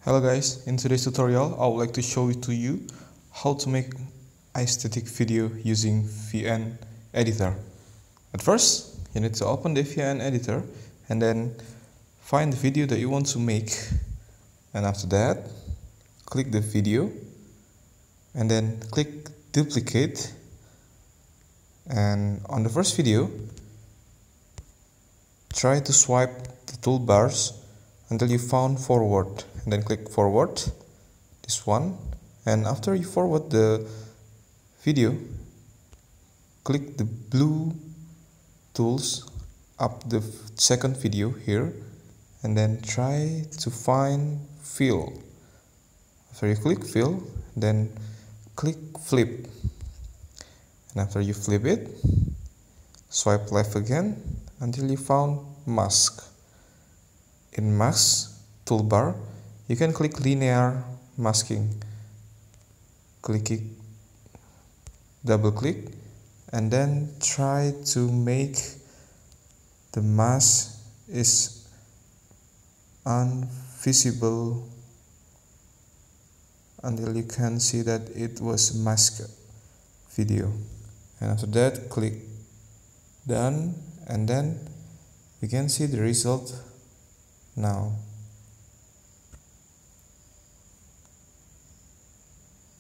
Hello guys, in today's tutorial I would like to show to you how to make aesthetic video using VN editor. At first you need to open the VN editor and then find the video that you want to make, and after that click the video and then click duplicate, and on the first video try to swipe the toolbars until you found forward, and then click forward, this one, and after you forward the video click the blue tools up the second video here and then try to find fill. After you click fill, then click flip, and after you flip it swipe left again until you found mask. In mask toolbar you can click linear masking, click it, double click, and then try to make the mask is invisible until you can see that it was masked video, and after that click done, and then you can see the result now.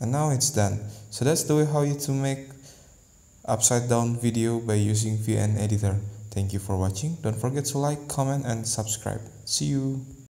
And now it's done. So that's the way how you to make upside down video by using VN editor. Thank you for watching. Don't forget to like, comment and subscribe. See you.